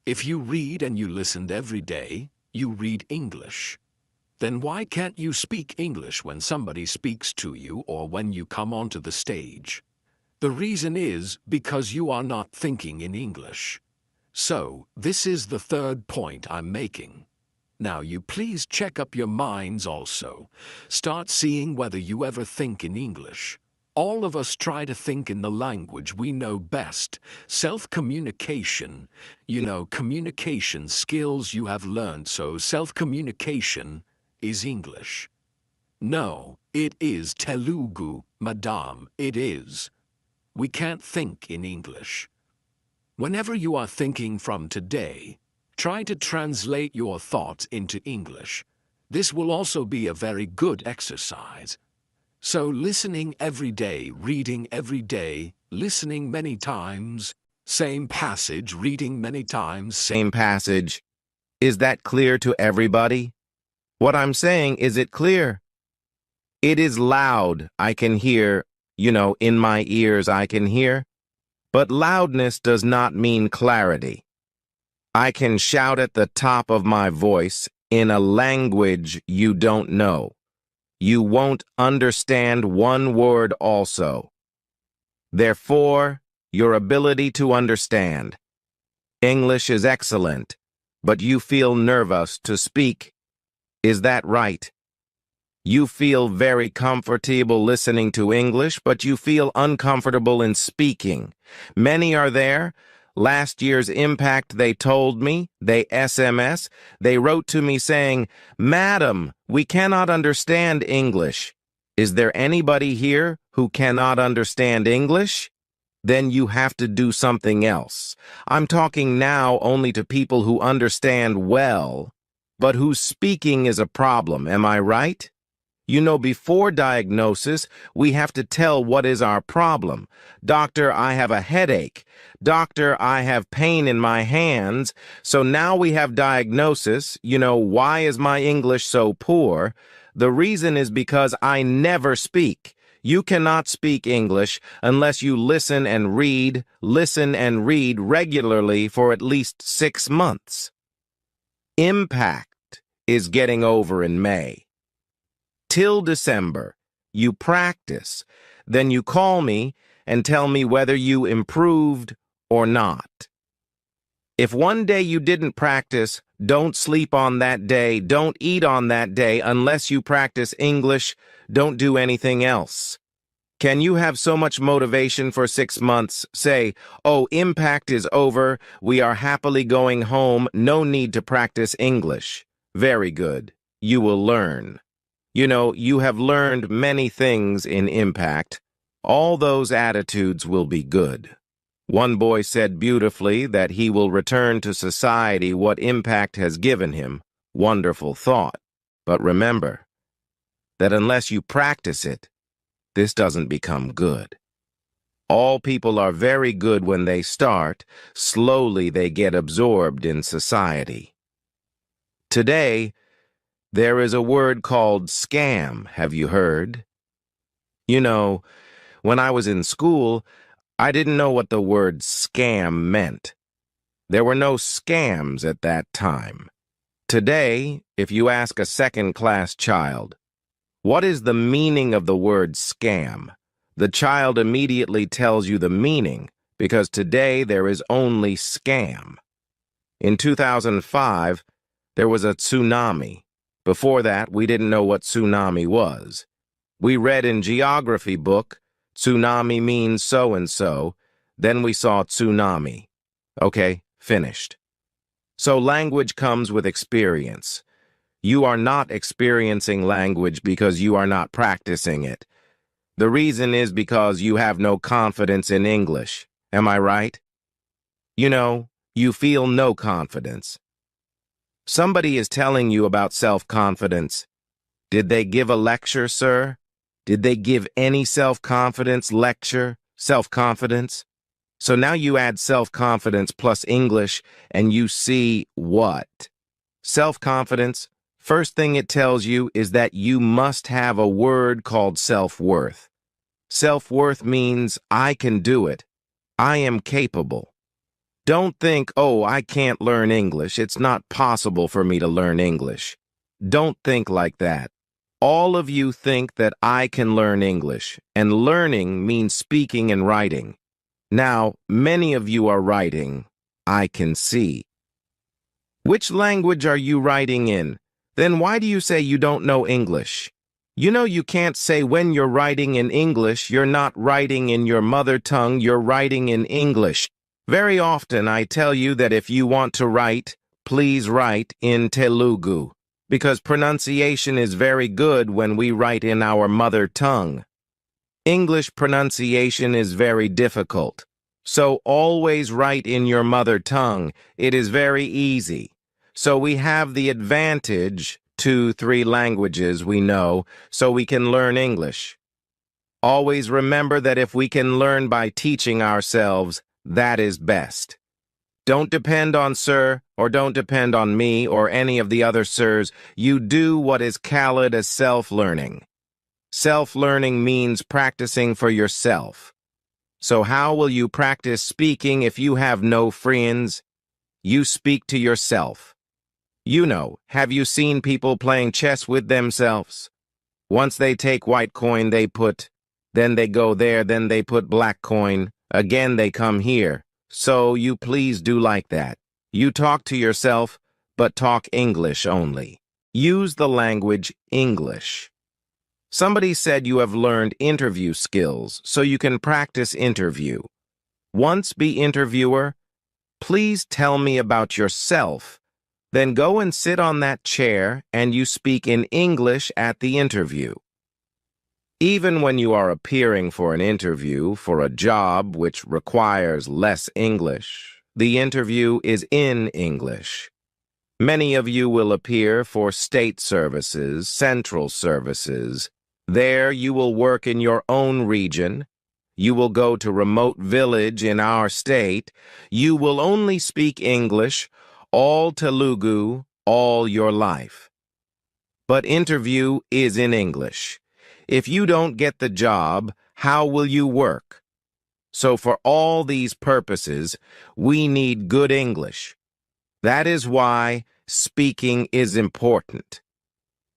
If you read and you listened every day, you read English. Then why can't you speak English when somebody speaks to you or when you come onto the stage? The reason is because you are not thinking in English. So, this is the third point I'm making. Now you please check up your minds also. Start seeing whether you ever think in English. All of us try to think in the language we know best. Self-communication. Communication skills you have learned, so self-communication is English. No, it is Telugu, madam, it is. We can't think in English. Whenever you are thinking from today, try to translate your thoughts into English. This will also be a very good exercise. So listening every day, reading every day, listening many times, same passage, reading many times, Same passage. Is that clear to everybody? What I'm saying, is it clear? It is loud, I can hear, in my ears I can hear. But loudness does not mean clarity. I can shout at the top of my voice in a language you don't know. You won't understand one word also. Therefore, your ability to understand. English is excellent, but you feel nervous to speak. Is that right? You feel very comfortable listening to English, but you feel uncomfortable in speaking. Many are there. Last year's impact, they told me, they SMS, they wrote to me saying, "Madam, we cannot understand English." Is there anybody here who cannot understand English? Then you have to do something else. I'm talking now only to people who understand well, but whose speaking is a problem, am I right? Before diagnosis, we have to tell what is our problem. Doctor, I have a headache. Doctor, I have pain in my hands. So now we have diagnosis. Why is my English so poor? The reason is because I never speak. You cannot speak English unless you listen and read regularly for at least 6 months. Impact is getting over in May. Till December, you practice, then you call me and tell me whether you improved or not. If one day you didn't practice, don't sleep on that day, don't eat on that day unless you practice English, don't do anything else. Can you have so much motivation for 6 months, say, "Oh, impact is over, we are happily going home, no need to practice English"? Very good. You will learn. You have learned many things in impact. All those attitudes will be good. One boy said beautifully that he will return to society what impact has given him. Wonderful thought. But remember that unless you practice it, this doesn't become good. All people are very good when they start. Slowly they get absorbed in society. Today, there is a word called scam, have you heard? When I was in school, I didn't know what the word scam meant. There were no scams at that time. Today, if you ask a second-class child, "What is the meaning of the word scam?" the child immediately tells you the meaning, because today there is only scam. In 2005, there was a tsunami. Before that, we didn't know what tsunami was. We read in geography book, tsunami means so-and-so, then we saw tsunami. Okay, finished. So language comes with experience. You are not experiencing language because you are not practicing it. The reason is because you have no confidence in English. Am I right? You feel no confidence. Somebody is telling you about self-confidence. Did they give a lecture, sir? Did they give any self-confidence lecture? Self-confidence? So now you add self-confidence plus English, and you see what? Self-confidence, first thing it tells you is that you must have a word called self-worth. Self-worth means I can do it. I am capable. Don't think, oh, I can't learn English. It's not possible for me to learn English. Don't think like that. All of you think that I can learn English, and learning means speaking and writing. Now, many of you are writing. I can see. Which language are you writing in? Then why do you say you don't know English? You know you can't say when you're writing in English, you're not writing in your mother tongue, you're writing in English. Very often I tell you that if you want to write, please write in Telugu, because pronunciation is very good when we write in our mother tongue. English pronunciation is very difficult. So always write in your mother tongue. It is very easy. So we have the advantage, 2, 3 languages we know, so we can learn English. Always remember that if we can learn by teaching ourselves, that is best. Don't depend on sir, or don't depend on me, or any of the other sirs. You do what is called as self-learning. Self-learning means practicing for yourself. So how will you practice speaking if you have no friends? You speak to yourself. You know, have you seen people playing chess with themselves? Once they take white coin, they put, then they go there, then they put black coin, again they come here. So you please do like that. You talk to yourself, but talk English only. Use the language English. Somebody said you have learned interview skills, so you can practice interview. Once be interviewer, please tell me about yourself. Then go and sit on that chair and you speak in English at the interview. Even when you are appearing for an interview for a job which requires less English, the interview is in English. Many of you will appear for state services, central services. There you will work in your own region. You will go to remote village in our state. You will only speak English, all Telugu, all your life. But interview is in English. If you don't get the job, how will you work? So for all these purposes, we need good English. That is why speaking is important.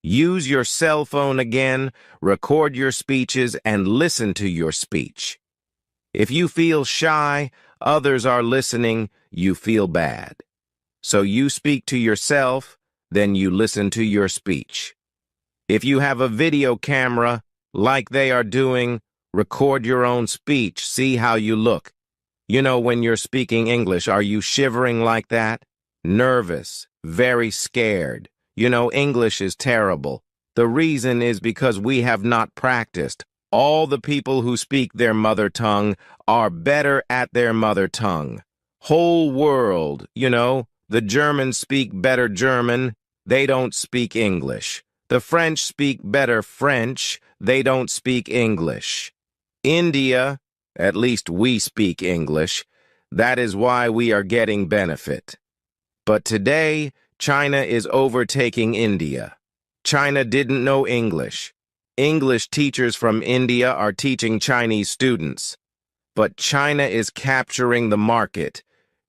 Use your cell phone again, record your speeches, and listen to your speech. If you feel shy, others are listening, you feel bad. So you speak to yourself, then you listen to your speech. If you have a video camera, like they are doing, record your own speech, see how you look. You know, when you're speaking English, are you shivering like that? Nervous, very scared. You know, English is terrible. The reason is because we have not practiced. All the people who speak their mother tongue are better at their mother tongue. Whole world, you know, the Germans speak better German. They don't speak English. The French speak better French. They don't speak English. India, at least we speak English. That is why we are getting benefit. But today, China is overtaking India. China didn't know English. English teachers from India are teaching Chinese students. But China is capturing the market.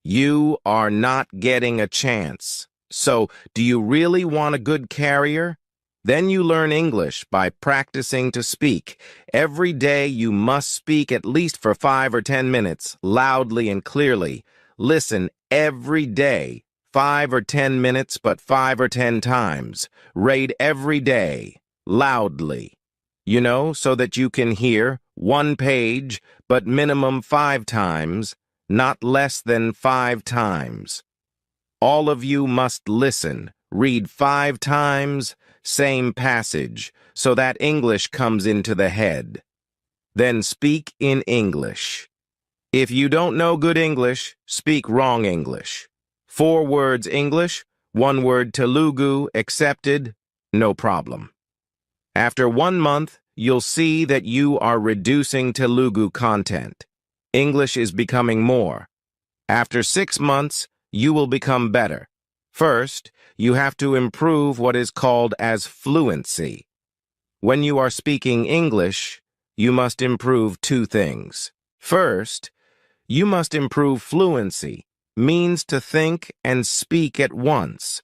You are not getting a chance. So, do you really want a good carrier? Then you learn English by practicing to speak. Every day you must speak at least for 5 or 10 minutes, loudly and clearly. Listen every day. 5 or 10 minutes, but 5 or 10 times. Read every day, loudly. You know, so that you can hear 1 page, but minimum 5 times, not less than 5 times. All of you must listen, read 5 times, same passage, so that English comes into the head. Then speak in English. If you don't know good English, speak wrong English. 4 words English, 1 word Telugu accepted, no problem. After 1 month, you'll see that you are reducing Telugu content. English is becoming more. After 6 months, you will become better. First, you have to improve what is called as fluency. When you are speaking English, you must improve 2 things. First, you must improve fluency. means to think and speak at once.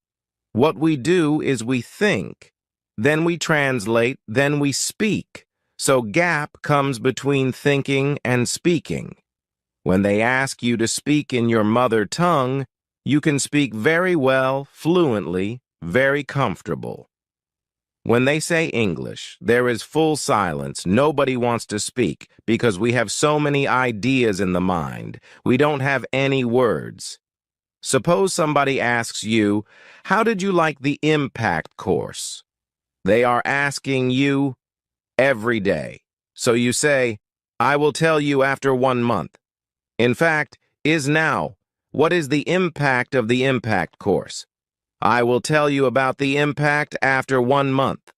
What we do is we think, then we translate, then we speak. So gap comes between thinking and speaking. When they ask you to speak in your mother tongue, you can speak very well, fluently, very comfortable. When they say English, there is full silence. Nobody wants to speak because we have so many ideas in the mind. We don't have any words. Suppose somebody asks you, how did you like the impact course? They are asking you every day. So you say, I will tell you after 1 month. In fact, is now. What is the impact of the impact course? I will tell you about the impact after 1 month.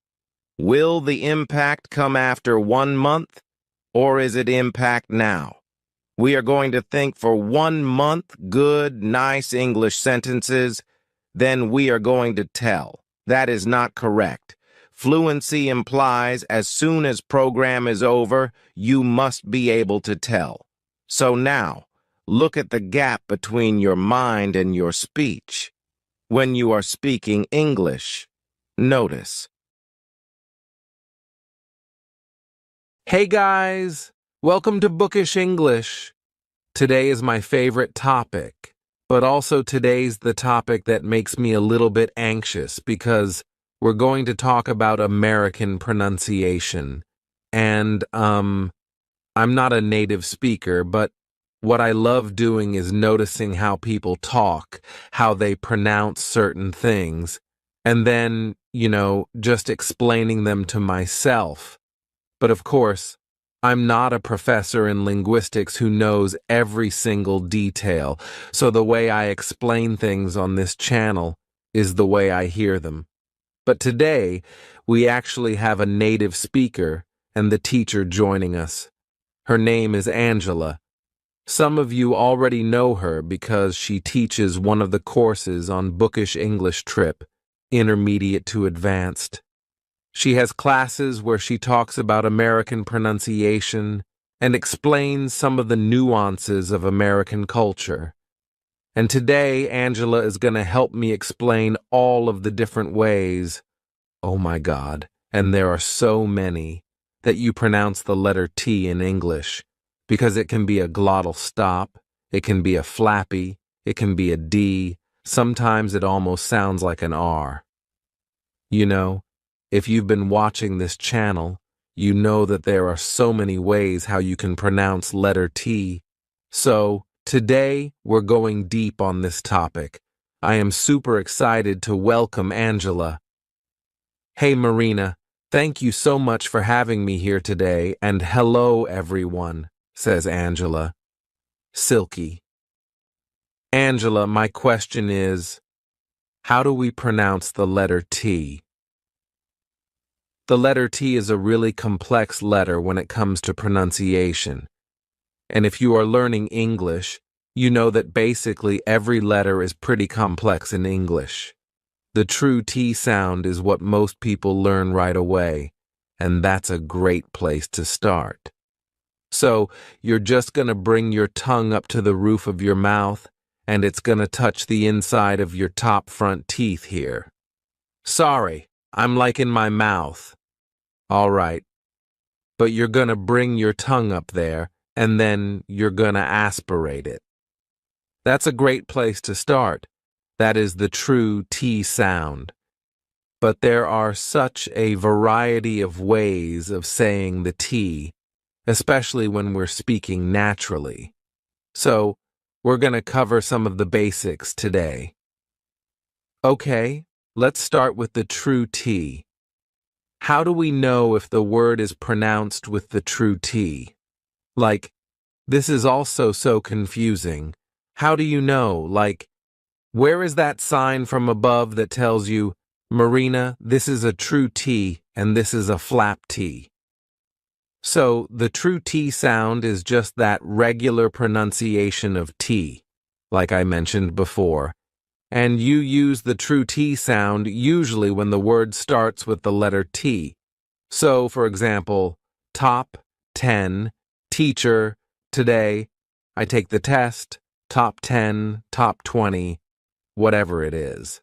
Will the impact come after 1 month, or is it impact now? We are going to think for 1 month good, nice English sentences, then we are going to tell. That is not correct. Fluency implies as soon as program is over, you must be able to tell. So now, look at the gap between your mind and your speech. When you are speaking English, notice. Hey guys, welcome to Bookish English. Today is my favorite topic, but also today's the topic that makes me a little bit anxious because we're going to talk about American pronunciation. And, I'm not a native speaker, but what I love doing is noticing how people talk, how they pronounce certain things, and then, just explaining them to myself. But of course, I'm not a professor in linguistics who knows every single detail, so the way I explain things on this channel is the way I hear them. But today, we actually have a native speaker and the teacher joining us. Her name is Angela. Some of you already know her because she teaches one of the courses on Bookish English Trip, Intermediate to Advanced. She has classes where she talks about American pronunciation and explains some of the nuances of American culture. And today, Angela is going to help me explain all of the different ways, oh my God, and there are so many, that you pronounce the letter T in English, because it can be a glottal stop, it can be a flappy, it can be a D, sometimes it almost sounds like an R. You know, if you've been watching this channel, you know that there are so many ways how you can pronounce letter T. So, today, we're going deep on this topic. I am super excited to welcome Angela. Hey Marina, thank you so much for having me here today, and hello everyone, says Angela. Silky. Angela, my question is, how do we pronounce the letter T? The letter T is a really complex letter when it comes to pronunciation. And if you are learning English, you know that basically every letter is pretty complex in English. The true T sound is what most people learn right away, and that's a great place to start. So, you're just going to bring your tongue up to the roof of your mouth, and it's going to touch the inside of your top front teeth here. Sorry, I'm like in my mouth. All right. But you're going to bring your tongue up there, and then you're going to aspirate it. That's a great place to start. That is the true T sound. But there are such a variety of ways of saying the T, especially when we're speaking naturally. So, we're going to cover some of the basics today. Okay, let's start with the true T. How do we know if the word is pronounced with the true T? Like, this is also so confusing. How do you know? Like, where is that sign from above that tells you, Marina, this is a true T and this is a flap T? So, the true T sound is just that regular pronunciation of T, like I mentioned before. And you use the true T sound usually when the word starts with the letter T. So, for example, top, 10, teacher, today, I take the test, top 10, top 20, whatever it is.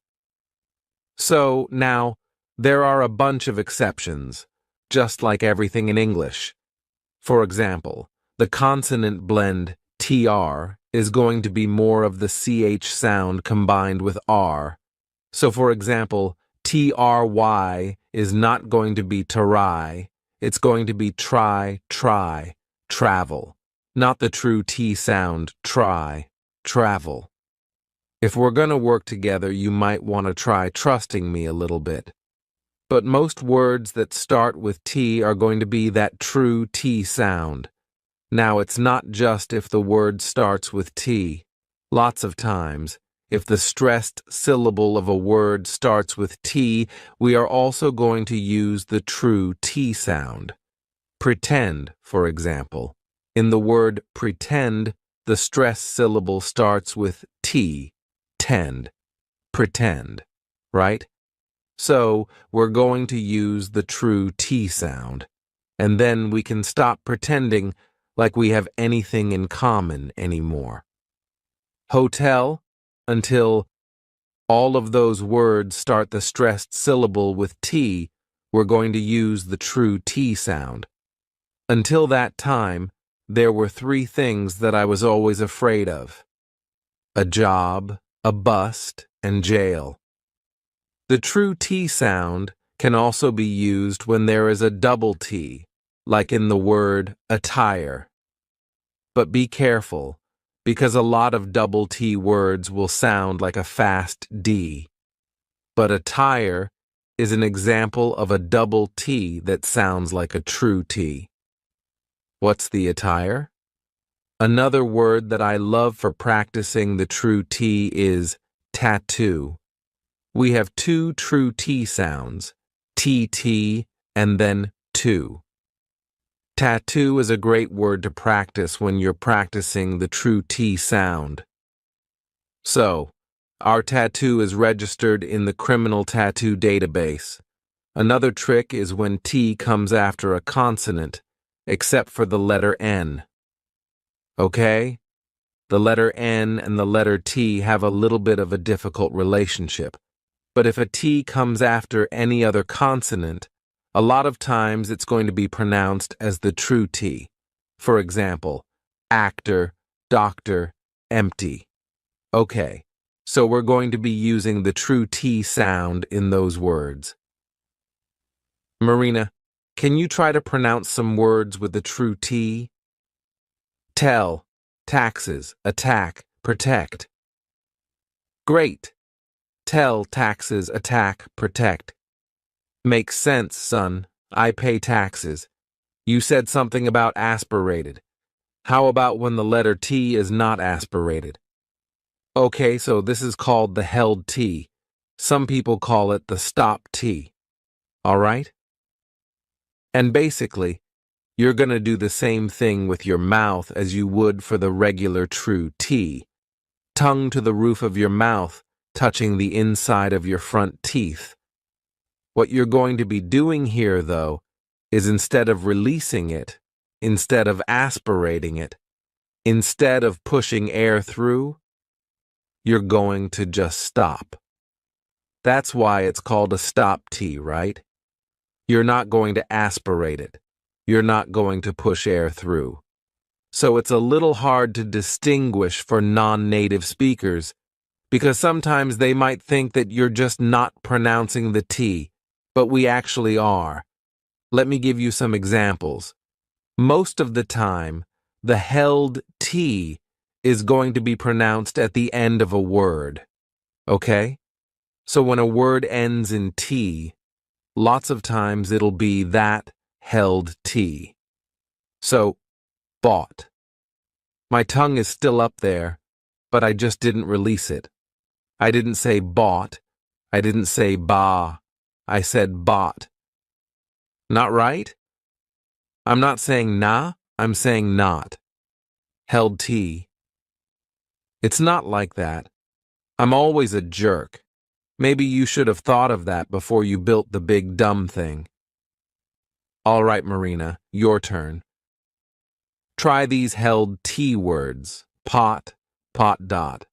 So now, there are a bunch of exceptions, just like everything in English. For example, the consonant blend TR is going to be more of the CH sound combined with R. So for example, TRY is not going to be try, it's going to be try, travel. Not the true T sound, try, travel. If we're going to work together, you might want to try trusting me a little bit. But most words that start with T are going to be that true T sound. Now, it's not just if the word starts with T. Lots of times, if the stressed syllable of a word starts with T, we are also going to use the true T sound. Pretend, for example. In the word pretend, the stressed syllable starts with T, tend, pretend, right? So, we're going to use the true T sound, and then we can stop pretending like we have anything in common anymore. Hotel, until all of those words start the stressed syllable with T, we're going to use the true T sound. Until that time, there were three things that I was always afraid of: a job, a bust, and jail. The true T sound can also be used when there is a double T, like in the word attire. But be careful, because a lot of double T words will sound like a fast D. But attire is an example of a double T that sounds like a true T. What's the attire? Another word that I love for practicing the true T is tattoo. We have two true T sounds, TT and then to. Tattoo is a great word to practice when you're practicing the true T sound. So, our tattoo is registered in the criminal tattoo database. Another trick is when T comes after a consonant, except for the letter N. Okay? The letter N and the letter T have a little bit of a difficult relationship. But if a T comes after any other consonant, a lot of times it's going to be pronounced as the true T. For example, actor, doctor, empty. Okay, so we're going to be using the true T sound in those words. Marina, can you try to pronounce some words with the true T? Tell, taxes, attack, protect. Great. Tell, taxes, attack, protect. Makes sense, son. I pay taxes. You said something about aspirated. How about when the letter T is not aspirated? Okay, so this is called the held T. Some people call it the stop T. All right? And basically, you're going to do the same thing with your mouth as you would for the regular true T. Tongue to the roof of your mouth, touching the inside of your front teeth. What you're going to be doing here, though, is instead of releasing it, instead of aspirating it, instead of pushing air through, you're going to just stop. That's why it's called a stop T, right? You're not going to aspirate it. You're not going to push air through. So it's a little hard to distinguish for non-native speakers, because sometimes they might think that you're just not pronouncing the T, but we actually are. Let me give you some examples. Most of the time, the held T is going to be pronounced at the end of a word. Okay? So when a word ends in T, lots of times it'll be that held T. So, bought. My tongue is still up there, but I just didn't release it. I didn't say bought. I didn't say ba. I said bought. Not right? I'm not saying nah, I'm saying not. Held T. It's not like that. I'm always a jerk. Maybe you should have thought of that before you built the big dumb thing. All right, Marina, your turn. Try these held T words: pot, Pot dot.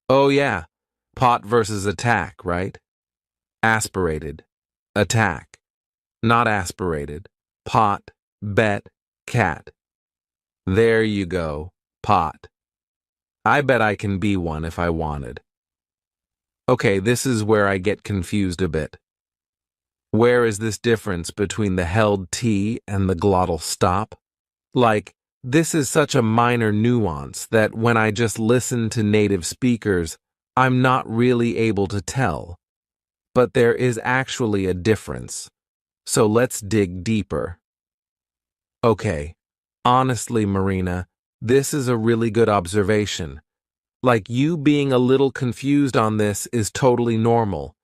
Oh yeah, pot versus attack, right? Aspirated. Attack. Not aspirated. Pot, bet, cat. There you go, pot. I bet I can be one if I wanted. Okay, this is where I get confused a bit. Where is this difference between the held T and the glottal stop? Like, this is such a minor nuance that when I just listen to native speakers, I'm not really able to tell. But there is actually a difference. So let's dig deeper. Okay, honestly, Marina, this is a really good observation. Like, you being a little confused on this is totally normal.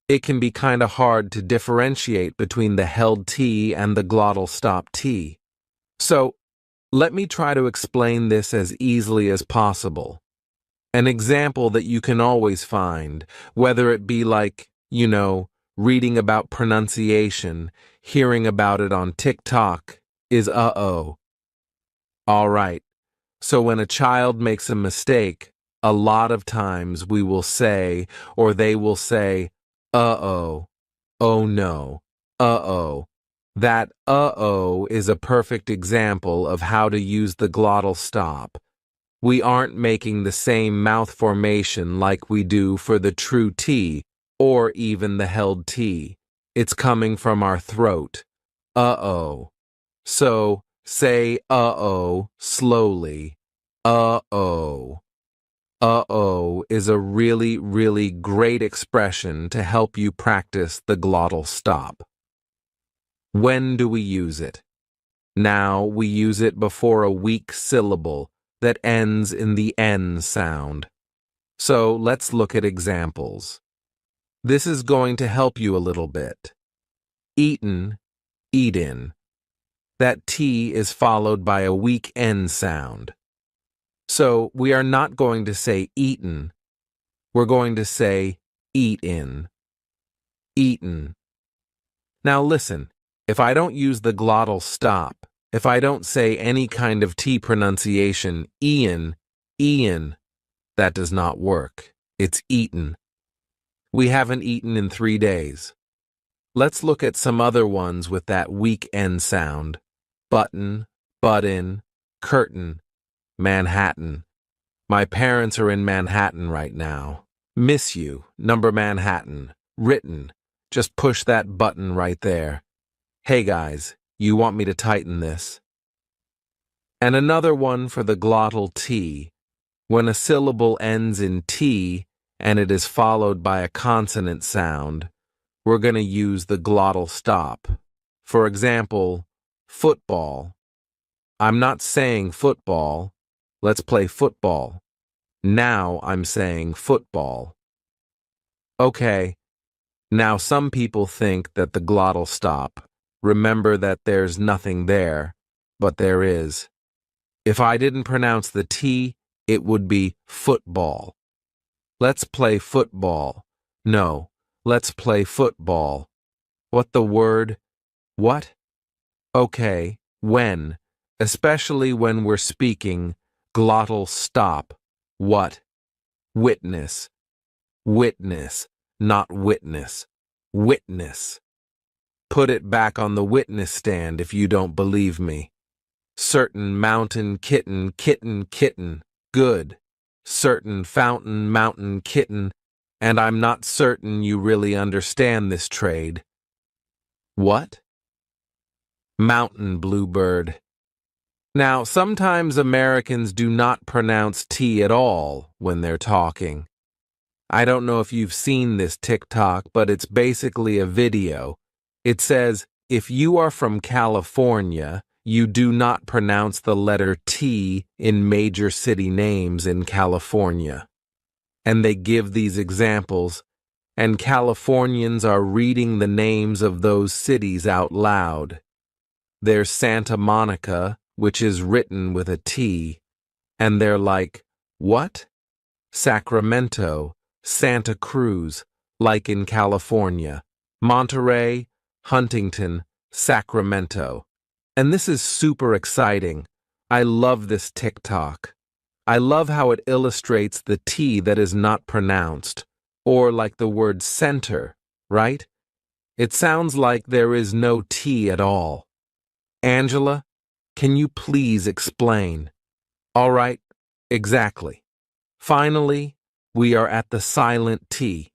It can be kinda hard to differentiate between the held T and the glottal stop T. So, let me try to explain this as easily as possible. An example that you can always find, whether it be like, reading about pronunciation, hearing about it on TikTok, is uh-oh. All right, so when a child makes a mistake, a lot of times we will say, or they will say, uh-oh, oh no, uh-oh. That uh-oh is a perfect example of how to use the glottal stop. We aren't making the same mouth formation like we do for the true T or even the held T. It's coming from our throat. Uh-oh. So, say uh-oh slowly. Uh-oh. Uh-oh is a really, really great expression to help you practice the glottal stop. When do we use it? Now we use it before a weak syllable that ends in the N sound. So let's look at examples. This is going to help you a little bit. Eaten, eat-in. That T is followed by a weak N sound. So we are not going to say eaten. We're going to say eat-in. Eaten. Now listen, if I don't use the glottal stop, if I don't say any kind of T pronunciation, Ian, that does not work. It's eaten. We haven't eaten in 3 days. Let's look at some other ones with that weak N sound. Button, butt-in, curtain, Manhattan. My parents are in Manhattan right now. Miss you, number Manhattan. Written. Just push that button right there. Hey guys, you want me to tighten this? And another one for the glottal T. When a syllable ends in T and it is followed by a consonant sound, we're going to use the glottal stop. For example, football. I'm not saying football. Let's play football. Now I'm saying football. Okay, now some people think that the glottal stop. Remember that there's nothing there, but there is. If I didn't pronounce the T, it would be football. Let's play football. No, let's play football. What the word? What? Okay, when, especially when we're speaking, glottal stop. What? Witness. Witness, not witness. Witness. Put it back on the witness stand if you don't believe me. Certain mountain kitten, kitten, kitten. Good. Certain fountain, mountain, kitten. And I'm not certain you really understand this trade. What? Mountain bluebird. Now, sometimes Americans do not pronounce T at all when they're talking. I don't know if you've seen this TikTok, but it's basically a video. It says, if you are from California, you do not pronounce the letter T in major city names in California. And they give these examples, and Californians are reading the names of those cities out loud. There's Santa Monica, which is written with a T, and they're like, what? Sacramento, Santa Cruz, like in California. Monterey, Huntington, Sacramento. And this is super exciting. I love this TikTok. I love how it illustrates the T that is not pronounced, or like the word center, right? It sounds like there is no T at all. Angela, can you please explain? All right, exactly. Finally, we are at the silent T.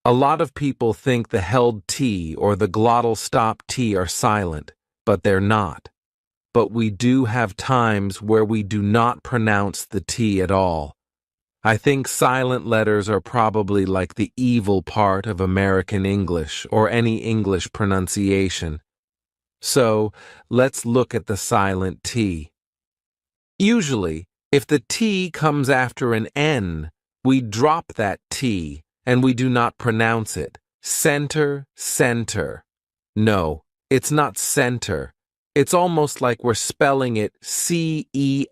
A lot of people think the held T or the glottal stop T are silent, but they're not. But we do have times where we do not pronounce the T at all. I think silent letters are probably like the evil part of American English or any English pronunciation. So, let's look at the silent T. Usually, if the T comes after an N, we drop that T and we do not pronounce it. Center, center. No, it's not center. It's almost like we're spelling it C-E-N-N-E-R,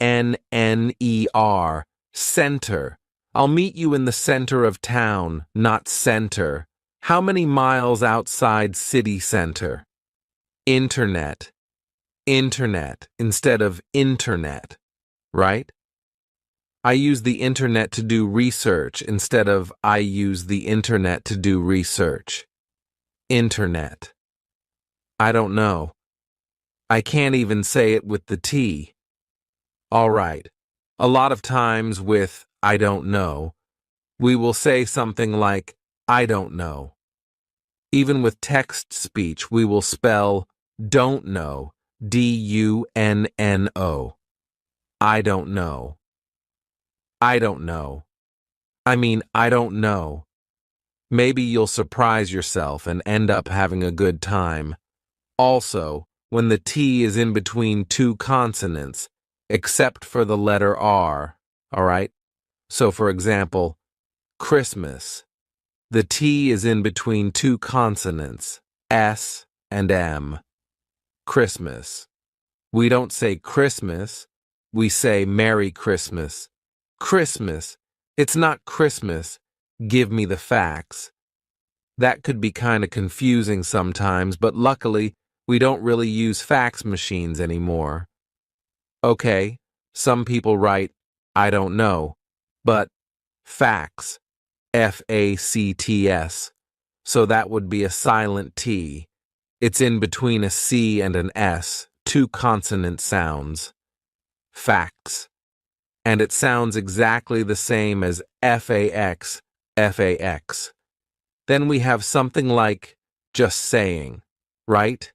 center. I'll meet you in the center of town, not center. How many miles outside city center? Internet. Internet instead of internet, right? I use the internet to do research instead of I use the internet to do research. Internet. I don't know. I can't even say it with the T. All right. A lot of times with I don't know, we will say something like I don't know. Even with text speech, we will spell don't know, D-U-N-N-O. I don't know. I don't know. I don't know. Maybe you'll surprise yourself and end up having a good time. Also, when the T is in between two consonants, except for the letter R, all right? So, for example, Christmas. The T is in between two consonants, S and M. Christmas. We don't say Christmas, we say Merry Christmas. Christmas. It's not Christmas. Give me the facts. That could be kind of confusing sometimes, but luckily, we don't really use fax machines anymore. Okay, some people write, I don't know, but fax, F-A-C-T-S, so that would be a silent T. It's in between a C and an S, two consonant sounds. Fax. And it sounds exactly the same as F-A-X, F-A-X. Then we have something like just saying, right?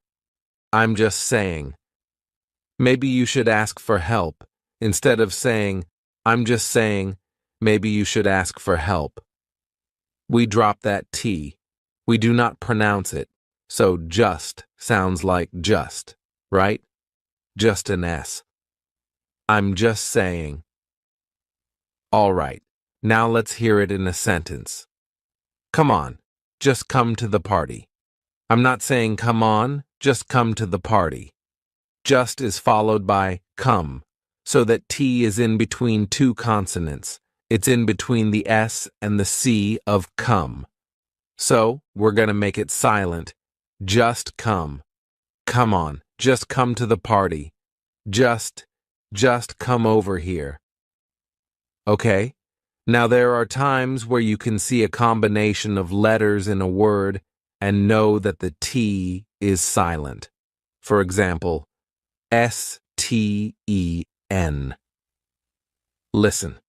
I'm just saying. Maybe you should ask for help. Instead of saying, I'm just saying, maybe you should ask for help. We drop that T. We do not pronounce it. So just sounds like just, right? Just an S. I'm just saying. All right, now let's hear it in a sentence. Come on, just come to the party. I'm not saying come on, just come to the party. Just is followed by come, so that T is in between two consonants. It's in between the S and the C of come. So we're going to make it silent. Just come. Come on, just come to the party. Just come over here. Okay? Now there are times where you can see a combination of letters in a word and know that the T is silent. For example, S-T-E-N. Listen.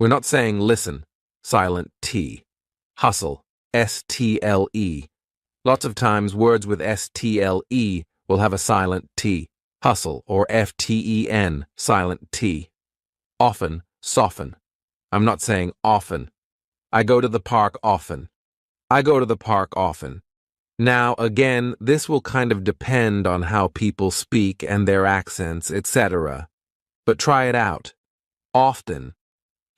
We're not saying listen, silent T. Hustle, S-T-L-E. Lots of times words with S-T-L-E will have a silent T. Hustle, or F-T-E-N, silent T. Often, soften. I'm not saying often. I go to the park often. I go to the park often. Now, again, this will kind of depend on how people speak and their accents, etc. But try it out. Often.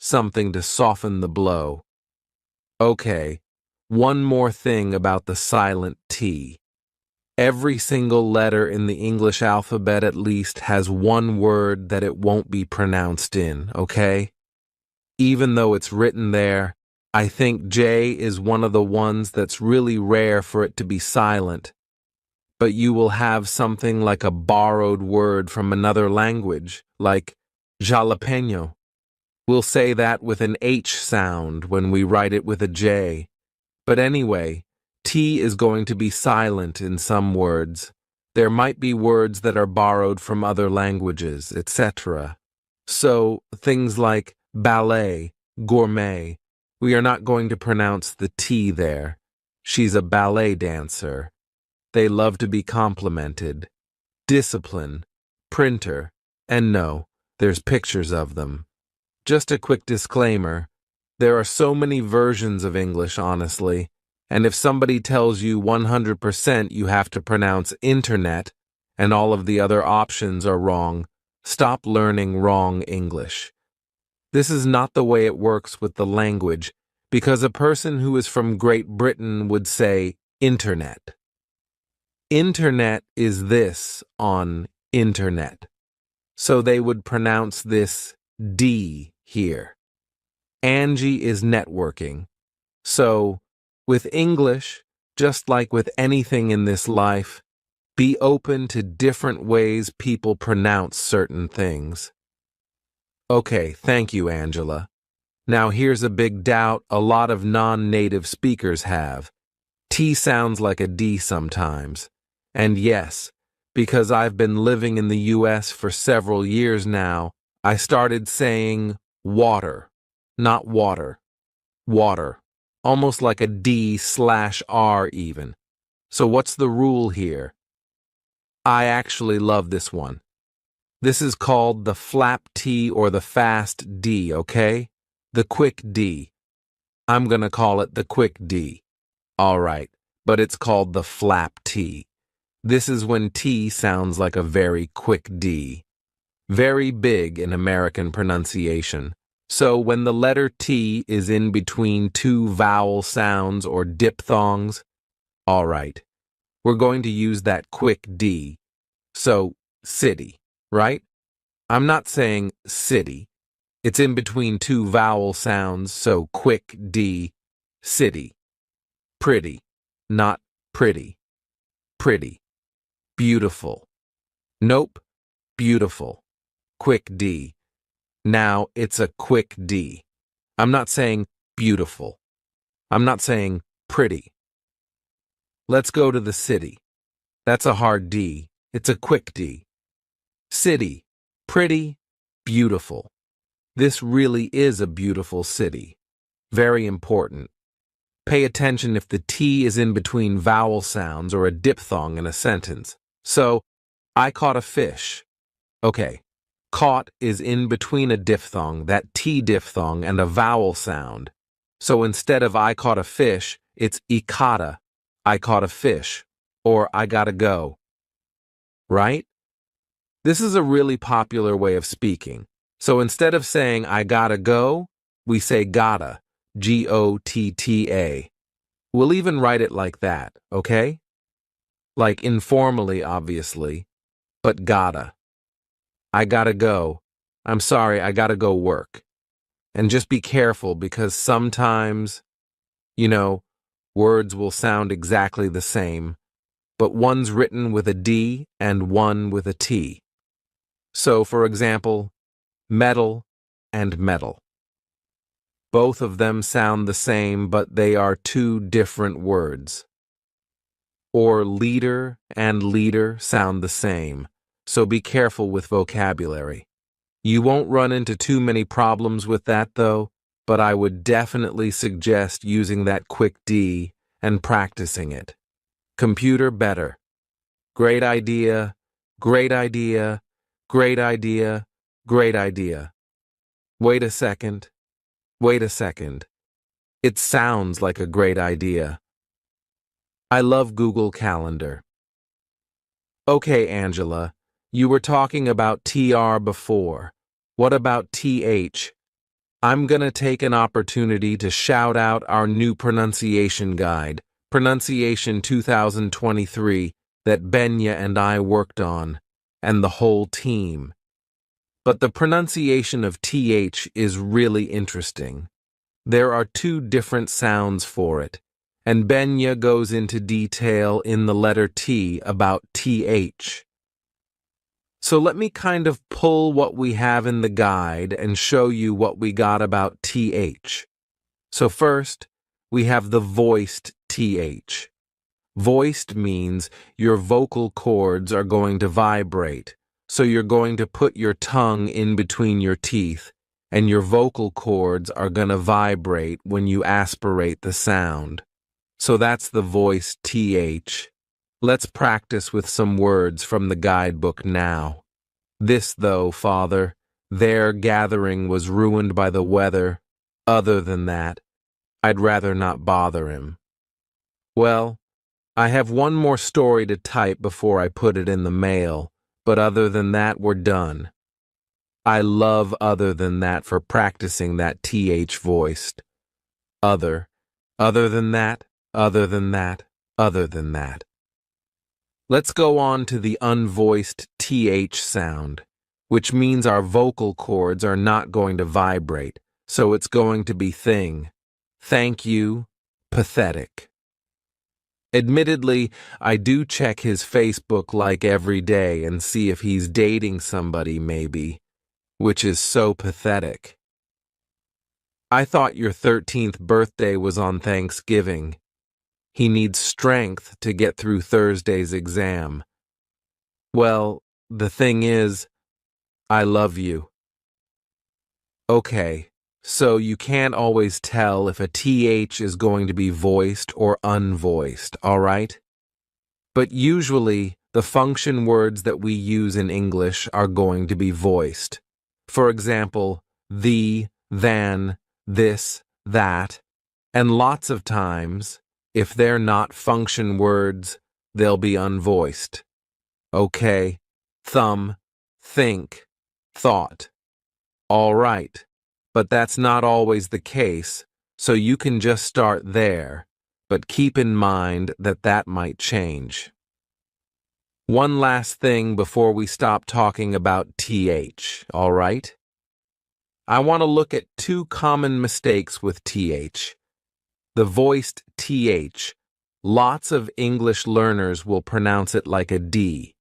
Something to soften the blow. Okay, one more thing about the silent T. Every single letter in the English alphabet at least has one word that it won't be pronounced in, okay? Even though it's written there, I think J is one of the ones that's really rare for it to be silent. But you will have something like a borrowed word from another language, like jalapeno. We'll say that with an H sound when we write it with a J. But anyway, T is going to be silent in some words. There might be words that are borrowed from other languages, etc. So, things like ballet, gourmet, we are not going to pronounce the T there. She's a ballet dancer. They love to be complimented. Discipline, printer, and no, there's pictures of them. Just a quick disclaimer, there are so many versions of English, honestly, and if somebody tells you 100% you have to pronounce internet and all of the other options are wrong, stop learning wrong English. This is not the way it works with the language, because a person who is from Great Britain would say internet. Internet is this on internet. So they would pronounce this D here. Angie is networking. So, with English, just like with anything in this life, be open to different ways people pronounce certain things. Okay, thank you, Angela. Now here's a big doubt a lot of non-native speakers have. T sounds like a D sometimes. And yes, because I've been living in the US for several years now, I started saying water, not water. Water. Almost like a D/R even. So what's the rule here? I actually love this one. This is called the flap T or the fast D, okay? The quick D. I'm gonna call it the quick D. All right, but it's called the flap T. This is when T sounds like a very quick D. Very big in American pronunciation. So when the letter T is in between two vowel sounds or diphthongs, all right, we're going to use that quick D. So, city, right? I'm not saying city. It's in between two vowel sounds, so quick D, city. Pretty, not pretty. Pretty. Beautiful. Nope, beautiful. Quick D. Now it's a quick D. I'm not saying beautiful. I'm not saying pretty. Let's go to the city. That's a hard D. It's a quick D. City. Pretty. Beautiful. This really is a beautiful city. Very important. Pay attention if the T is in between vowel sounds or a diphthong in a sentence. So, I caught a fish. Okay, caught is in between a diphthong, that T diphthong, and a vowel sound. So instead of I caught a fish, it's ikata, I caught a fish, or I gotta go. Right? This is a really popular way of speaking. So instead of saying I gotta go, we say gotta, G-O-T-T-A. We'll even write it like that, okay? Like informally, obviously, but gotta. I gotta go. I'm sorry, I gotta go work. And just be careful because sometimes, words will sound exactly the same, but one's written with a D and one with a T. So, for example, metal and metal. Both of them sound the same, but they are two different words. Or leader and leader sound the same, so be careful with vocabulary. You won't run into too many problems with that, though, but I would definitely suggest using that quick D and practicing it. Computer better. Great idea, great idea, great idea, great idea. Wait a second. Wait a second. It sounds like a great idea. I love Google Calendar. Okay, Angela, you were talking about TR before. What about TH? I'm gonna take an opportunity to shout out our new pronunciation guide, Pronunciation 2023, that Benya and I worked on, and the whole team. But the pronunciation of TH is really interesting. There are two different sounds for it, and Benya goes into detail in the letter T about TH. So let me kind of pull what we have in the guide and show you what we got about TH. So first, we have the voiced TH. Voiced means your vocal cords are going to vibrate, so you're going to put your tongue in between your teeth, and your vocal cords are going to vibrate when you aspirate the sound. So that's the voiced TH. Let's practice with some words from the guidebook now. This, though, Father, their gathering was ruined by the weather. Other than that, I'd rather not bother him. Well, I have one more story to type before I put it in the mail, but other than that, we're done. I love other than that for practicing that TH voiced. Other than that, other than that, other than that. Let's go on to the unvoiced TH sound, which means our vocal cords are not going to vibrate, so it's going to be thing. Thank you, pathetic. Admittedly, I do check his Facebook like every day and see if he's dating somebody maybe, which is so pathetic. I thought your 13th birthday was on Thanksgiving. He needs strength to get through Thursday's exam. Well, the thing is, I love you. Okay, so you can't always tell if a TH is going to be voiced or unvoiced, all right? But usually, the function words that we use in English are going to be voiced. For example, the, than, this, that, and lots of times, if they're not function words, they'll be unvoiced. Okay, thumb, think, thought. All right, but that's not always the case, so you can just start there, but keep in mind that that might change. One last thing before we stop talking about TH, all right? I want to look at two common mistakes with TH. The voiced TH, lots of English learners will pronounce it like a D.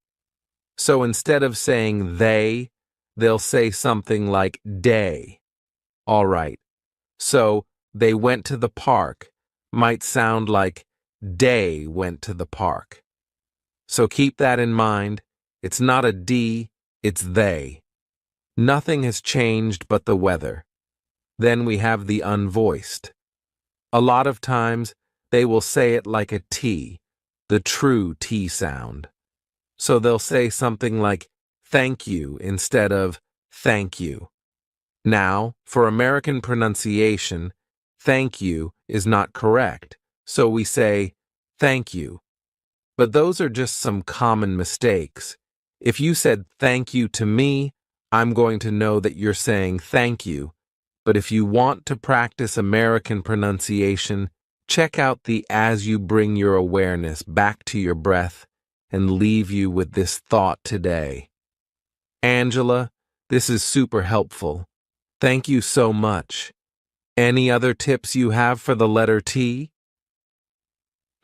So instead of saying they, they'll say something like day. All right, so they went to the park might sound like day went to the park. So keep that in mind. It's not a D, it's they. Nothing has changed but the weather. Then we have the unvoiced. A lot of times, they will say it like a T, the true T sound. So they'll say something like thank you instead of thank you. Now, for American pronunciation, thank you is not correct, so we say thank you. But those are just some common mistakes. If you said thank you to me, I'm going to know that you're saying thank you. But if you want to practice American pronunciation, check out the As You Bring Your Awareness Back to Your Breath and leave you with this thought today. Angela, this is super helpful. Thank you so much. Any other tips you have for the letter T?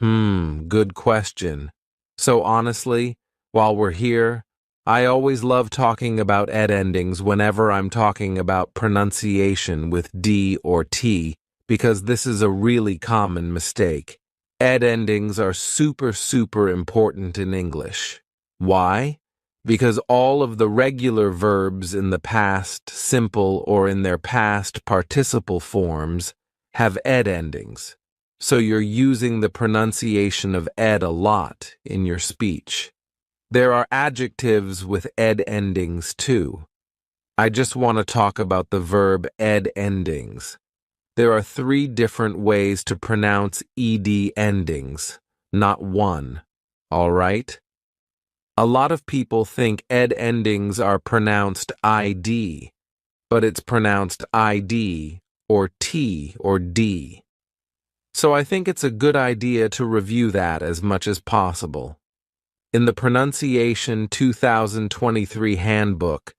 Good question. So honestly, while we're here, I always love talking about ed endings whenever I'm talking about pronunciation with D or T, because this is a really common mistake. Ed endings are super important in English. Why? Because all of the regular verbs in the past simple or in their past participle forms have ed endings. So you're using the pronunciation of ed a lot in your speech. There are adjectives with ed endings too. I just want to talk about the verb ed endings. There are 3 different ways to pronounce ed endings, not one. All right? A lot of people think ed endings are pronounced ID, but it's pronounced ID or T or D. So I think it's a good idea to review that as much as possible. In the Pronunciation 2023 Handbook,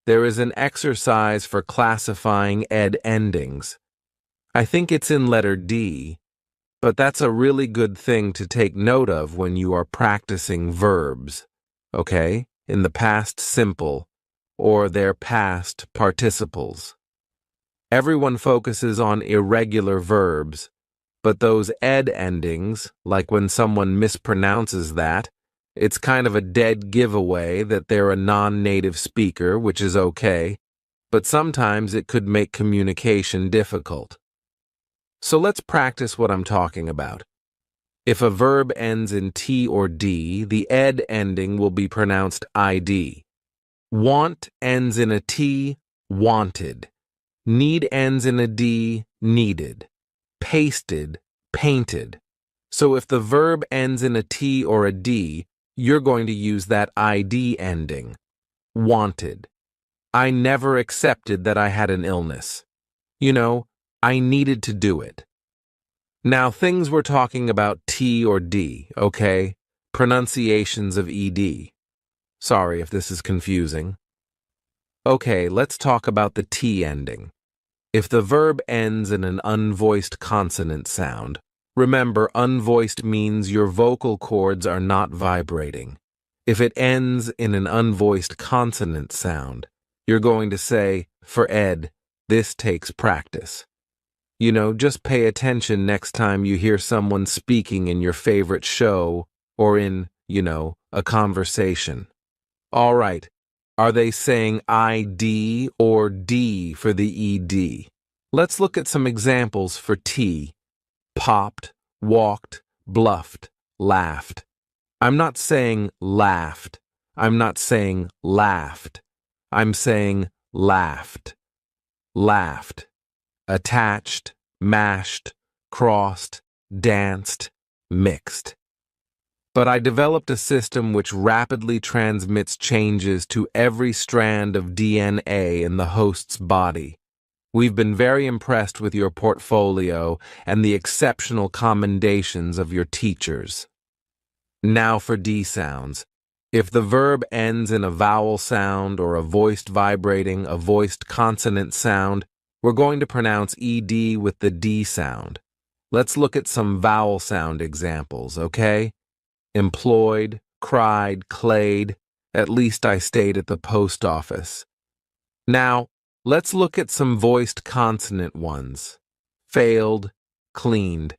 there is an exercise for classifying ed endings. I think it's in letter D, but that's a really good thing to take note of when you are practicing verbs. Okay? in the past simple or their past participles. Everyone focuses on irregular verbs, but those ed endings, like when someone mispronounces that, it's kind of a dead giveaway that they're a non-native speaker, which is okay, but sometimes it could make communication difficult. So let's practice what I'm talking about. If a verb ends in T or D, the ed ending will be pronounced ID. Want ends in a T, wanted. Need ends in a D, needed. Pasted, painted. So if the verb ends in a T or a D, you're going to use that ID ending. Wanted. I never accepted that I had an illness. You know, I needed to do it. Now, things we're talking about T or D, okay? Pronunciations of ED. Sorry if this is confusing. Okay, let's talk about the T ending. If the verb ends in an unvoiced consonant sound, remember, unvoiced means your vocal cords are not vibrating. If it ends in an unvoiced consonant sound, you're going to say, for Ed, this takes practice. You know, just pay attention next time you hear someone speaking in your favorite show or in, a conversation. All right, are they saying ID or D for the ED? Let's look at some examples for T. Popped, walked, bluffed, laughed. I'm not saying laughed. I'm not saying laughed. I'm saying laughed. Laughed. Attached, mashed, crossed, danced, mixed. But I developed a system which rapidly transmits changes to every strand of DNA in the host's body. We've been very impressed with your portfolio and the exceptional commendations of your teachers. Now for D sounds. If the verb ends in a vowel sound or a voiced vibrating, a voiced consonant sound, we're going to pronounce ED with the D sound. Let's look at some vowel sound examples, okay? Employed, cried, clayed. At least I stayed at the post office. Now, let's look at some voiced consonant ones. Failed, cleaned.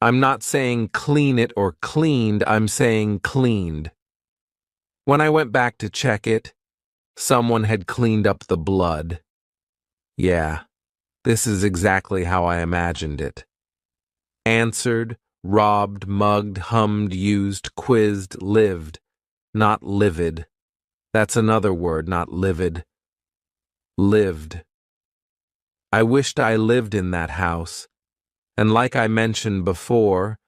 I'm not saying clean it or cleaned, I'm saying cleaned. When I went back to check it, someone had cleaned up the blood. Yeah, this is exactly how I imagined it. Answered, robbed, mugged, hummed, used, quizzed, lived. Not livid. That's another word, not livid. Lived. I wished I lived in that house. And like I mentioned before,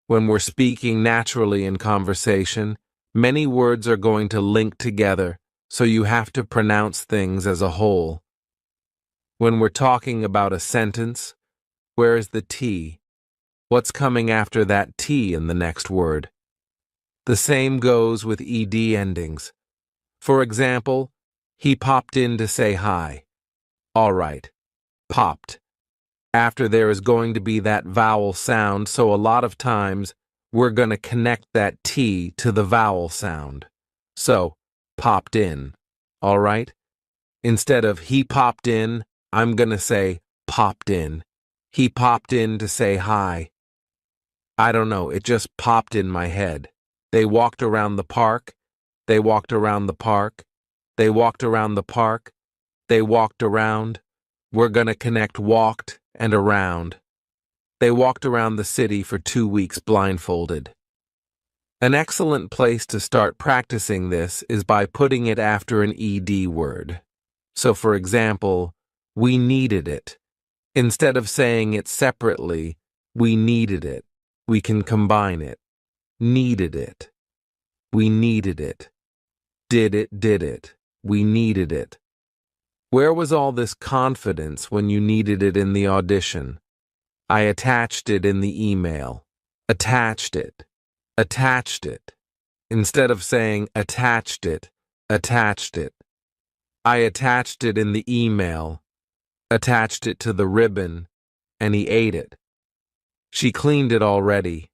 when we're speaking naturally in conversation, many words are going to link together, so you have to pronounce things as a whole. When we're talking about a sentence, where is the T? What's coming after that T in the next word? The same goes with ED endings. For example, he popped in to say hi. All right, popped. After there is going to be that vowel sound, so a lot of times we're going to connect that T to the vowel sound. So, popped in. All right? Instead of he popped in, I'm going to say popped in. He popped in to say hi. I don't know, it just popped in my head. They walked around the park. They walked around the park. They walked around the park. They walked around. We're going to connect walked and around. They walked around the city for 2 weeks blindfolded. An excellent place to start practicing this is by putting it after an ED word. So, for example, we needed it. Instead of saying it separately, we needed it. We can combine it. Needed it. We needed it. Did it. We needed it. Where was all this confidence when you needed it in the audition? I attached it in the email. Attached it. Attached it. Instead of saying attached it. I attached it in the email. Attached it to the ribbon, and he ate it. She cleaned it already.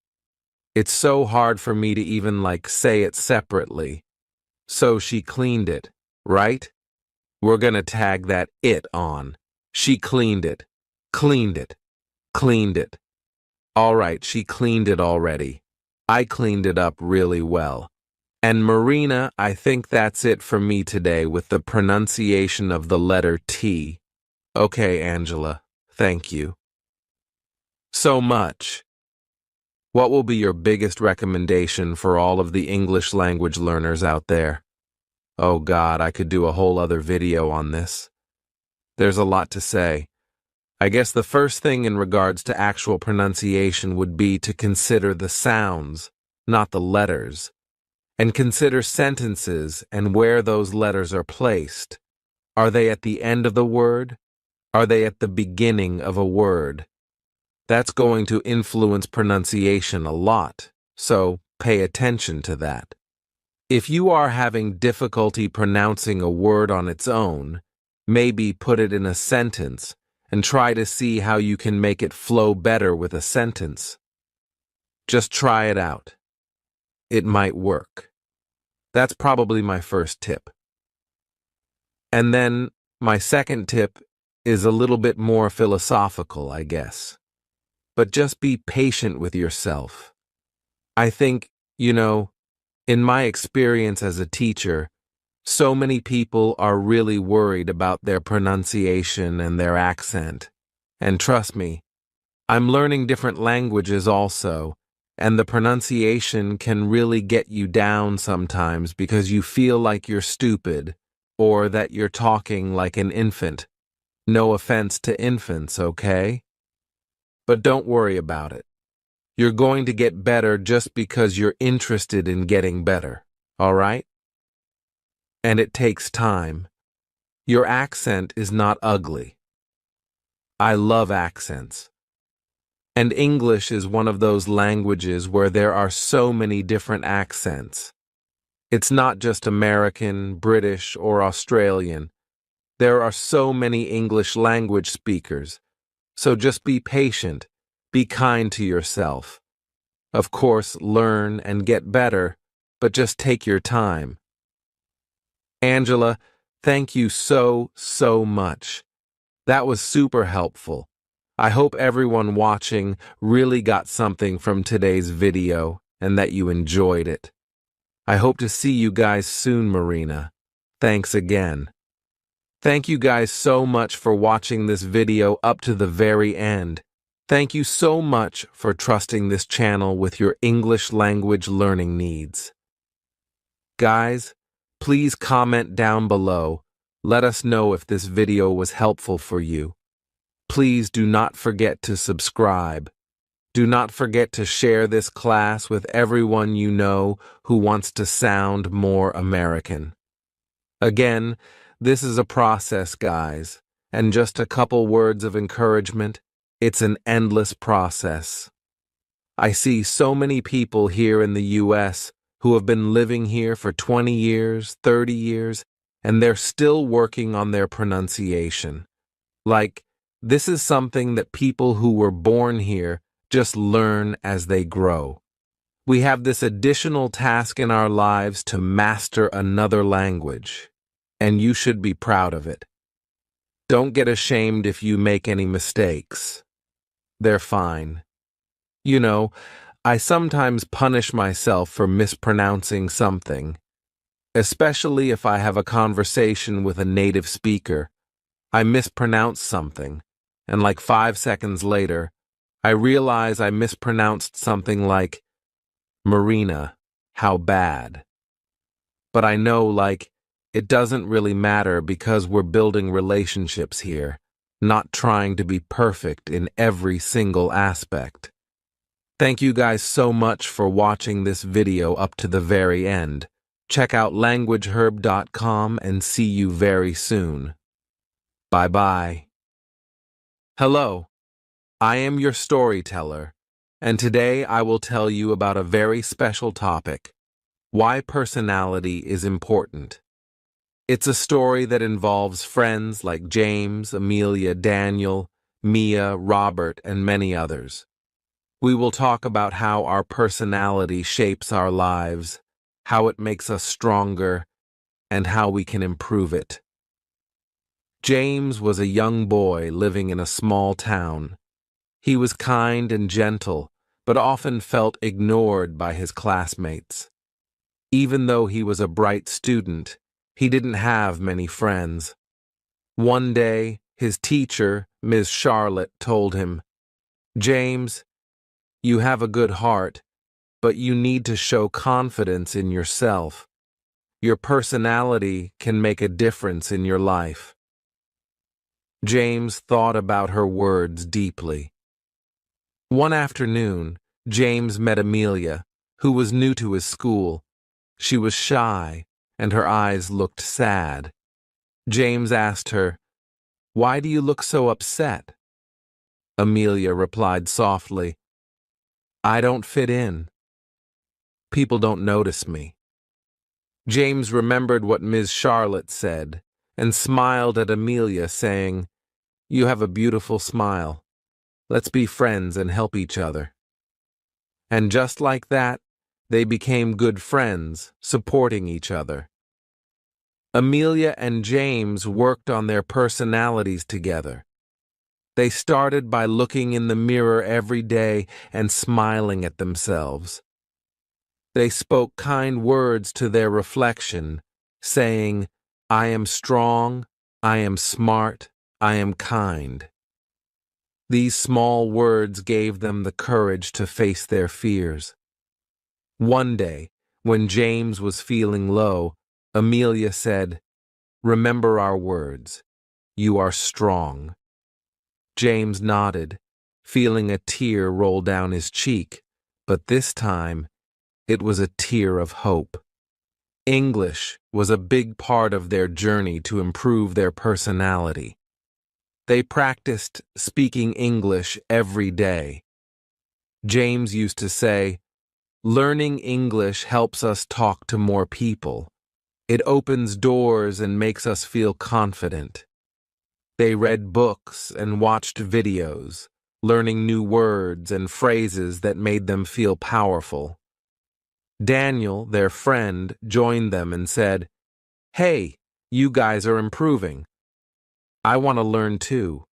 It's so hard for me to even say it separately. So she cleaned it, right? We're gonna tag that it on. She cleaned it. Cleaned it. Cleaned it. All right, she cleaned it already. I cleaned it up really well. And Marina, I think that's it for me today with the pronunciation of the letter T. Okay, Angela, thank you. So much. What will be your biggest recommendation for all of the English language learners out there? Oh God, I could do a whole other video on this. There's a lot to say. I guess the first thing in regards to actual pronunciation would be to consider the sounds, not the letters, and consider sentences and where those letters are placed. Are they at the end of the word? Are they at the beginning of a word? That's going to influence pronunciation a lot, so pay attention to that. If you are having difficulty pronouncing a word on its own, maybe put it in a sentence and try to see how you can make it flow better with a sentence. Just try it out. It might work. That's probably my first tip. And then my second tip is a little bit more philosophical, I guess. But just be patient with yourself. I think, in my experience as a teacher, so many people are really worried about their pronunciation and their accent. And trust me, I'm learning different languages also, and the pronunciation can really get you down sometimes because you feel like you're stupid or that you're talking like an infant. No offense to infants, okay? But don't worry about it. You're going to get better just because you're interested in getting better, all right? And it takes time. Your accent is not ugly. I love accents. And English is one of those languages where there are so many different accents. It's not just American, British, or Australian. There are so many English language speakers. So just be patient. Be kind to yourself. Of course, learn and get better, but just take your time. Angela, thank you so much. That was super helpful. I hope everyone watching really got something from today's video and that you enjoyed it. I hope to see you guys soon, Marina. Thanks again. Thank you guys so much for watching this video up to the very end. Thank you so much for trusting this channel with your English language learning needs. Guys, please comment down below. Let us know if this video was helpful for you. Please do not forget to subscribe. Do not forget to share this class with everyone you know who wants to sound more American. Again, this is a process, guys, and just a couple words of encouragement. It's an endless process. I see so many people here in the U.S. who have been living here for 20 years, 30 years, and they're still working on their pronunciation. Like, this is something that people who were born here just learn as they grow. We have this additional task in our lives to master another language, and you should be proud of it. Don't get ashamed if you make any mistakes. They're fine. I sometimes punish myself for mispronouncing something, especially if I have a conversation with a native speaker. I mispronounce something, and like 5 seconds later, I realize I mispronounced something like, Marina, how bad. But I know, it doesn't really matter because we're building relationships here, not trying to be perfect in every single aspect. Thank you guys so much for watching this video up to the very end. Check out languageherb.com and see you very soon. Bye-bye. Hello, I am your storyteller, and today I will tell you about a very special topic, why personality is important. It's a story that involves friends like James, Amelia, Daniel, Mia, Robert, and many others. We will talk about how our personality shapes our lives, how it makes us stronger, and how we can improve it. James was a young boy living in a small town. He was kind and gentle, but often felt ignored by his classmates. Even though he was a bright student, he didn't have many friends. One day, his teacher, Ms. Charlotte, told him, "James, you have a good heart, but you need to show confidence in yourself. Your personality can make a difference in your life." James thought about her words deeply. One afternoon, James met Amelia, who was new to his school. She was shy, and her eyes looked sad. James asked her, "Why do you look so upset?" Amelia replied softly, "I don't fit in. People don't notice me." James remembered what Ms. Charlotte said and smiled at Amelia, saying, "You have a beautiful smile. Let's be friends and help each other." And just like that, they became good friends, supporting each other. Amelia and James worked on their personalities together. They started by looking in the mirror every day and smiling at themselves. They spoke kind words to their reflection, saying, "I am strong, I am smart, I am kind." These small words gave them the courage to face their fears. One day, when James was feeling low, Amelia said, "Remember our words. You are strong." James nodded, feeling a tear roll down his cheek, but this time it was a tear of hope. English was a big part of their journey to improve their personality. They practiced speaking English every day. James used to say, "Learning English helps us talk to more people. It opens doors and makes us feel confident." They read books and watched videos, learning new words and phrases that made them feel powerful. Daniel, their friend, joined them and said, "Hey, you guys are improving. I want to learn too."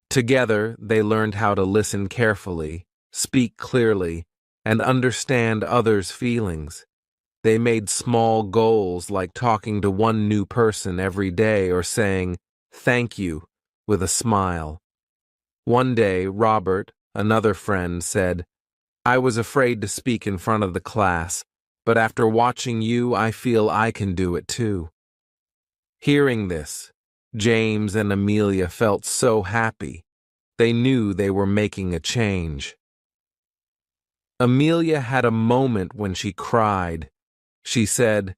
Together, they learned how to listen carefully, speak clearly, and understand others' feelings. They made small goals like talking to one new person every day or saying, "Thank you," with a smile. One day, Robert, another friend, said, "I was afraid to speak in front of the class, but after watching you, I feel I can do it too." Hearing this, James and Amelia felt so happy. They knew they were making a change. Amelia had a moment when she cried. She said,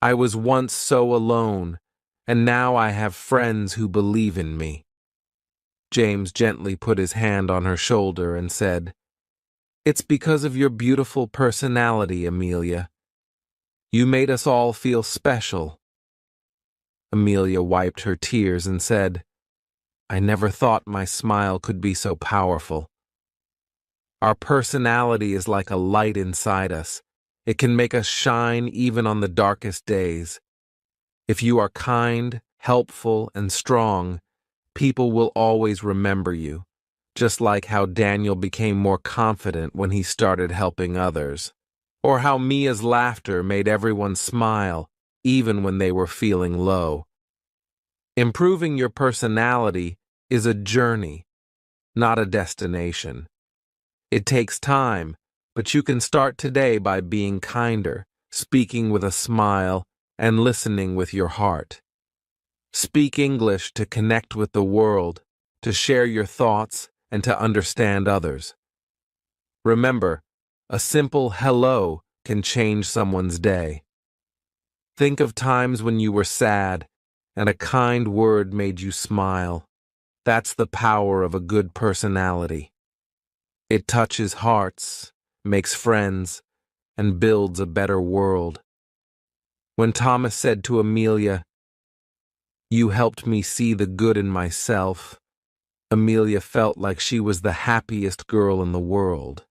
"I was once so alone, and now I have friends who believe in me." James gently put his hand on her shoulder and said, "It's because of your beautiful personality, Amelia. You made us all feel special." Amelia wiped her tears and said, "I never thought my smile could be so powerful." Our personality is like a light inside us. It can make us shine even on the darkest days. If you are kind, helpful, and strong, people will always remember you, just like how Daniel became more confident when he started helping others, or how Mia's laughter made everyone smile even when they were feeling low. Improving your personality is a journey, not a destination. It takes time, but you can start today by being kinder, speaking with a smile, and listening with your heart. Speak English to connect with the world, to share your thoughts, and to understand others. Remember, a simple hello can change someone's day. Think of times when you were sad, and a kind word made you smile. That's the power of a good personality. It touches hearts, makes friends, and builds a better world. When Thomas said to Amelia, "You helped me see the good in myself," Amelia felt like she was the happiest girl in the world.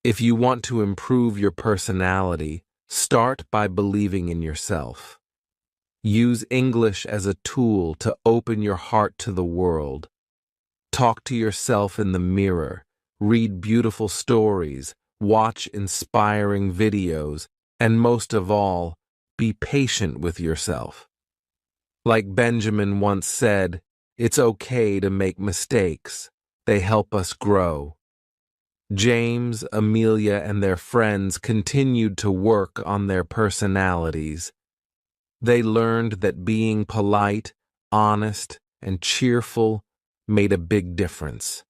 If you want to improve your personality, Start by believing in yourself. Use English as a tool to open your heart to the world. Talk to yourself in the mirror, read beautiful stories, watch inspiring videos, and most of all, be patient with yourself. Like Benjamin once said, it's okay to make mistakes. They help us grow. James, Amelia, and their friends continued to work on their personalities. They learned that being polite, honest, and cheerful made a big difference.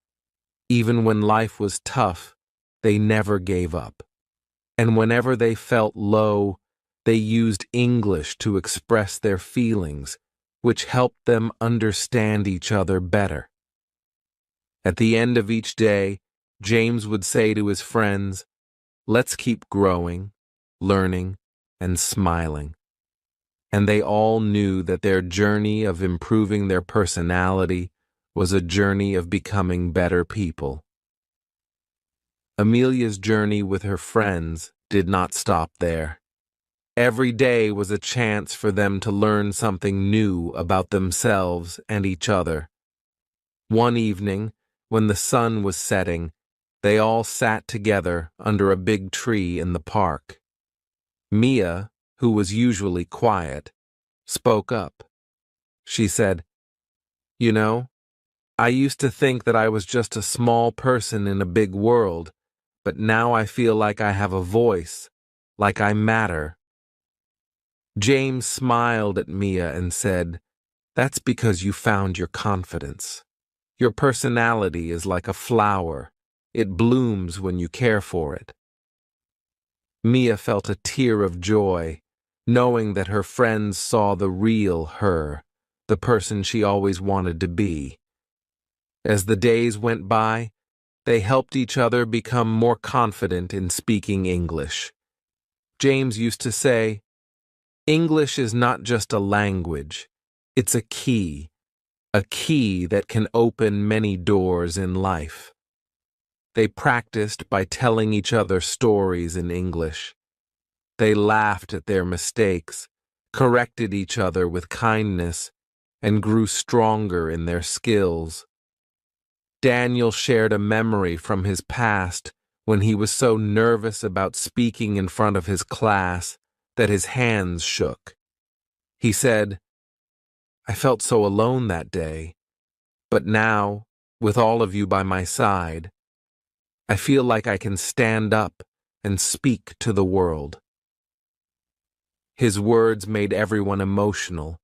Even when life was tough, they never gave up. And whenever they felt low, they used English to express their feelings, which helped them understand each other better. At the end of each day, James would say to his friends, "Let's keep growing, learning, and smiling." And they all knew that their journey of improving their personality was a journey of becoming better people. Amelia's journey with her friends did not stop there. Every day was a chance for them to learn something new about themselves and each other. One evening, when the sun was setting, they all sat together under a big tree in the park. Mia, who was usually quiet, spoke up. She said, "You know, I used to think that I was just a small person in a big world, but now I feel like I have a voice, like I matter." James smiled at Mia and said, "That's because you found your confidence. Your personality is like a flower. It blooms when you care for it." Mia felt a tear of joy, knowing that her friends saw the real her, the person she always wanted to be. As the days went by, they helped each other become more confident in speaking English. James used to say, "English is not just a language, it's a key that can open many doors in life." They practiced by telling each other stories in English. They laughed at their mistakes, corrected each other with kindness, and grew stronger in their skills. Daniel shared a memory from his past when he was so nervous about speaking in front of his class that his hands shook. He said, "I felt so alone that day, but now, with all of you by my side, I feel like I can stand up and speak to the world." His words made everyone emotional,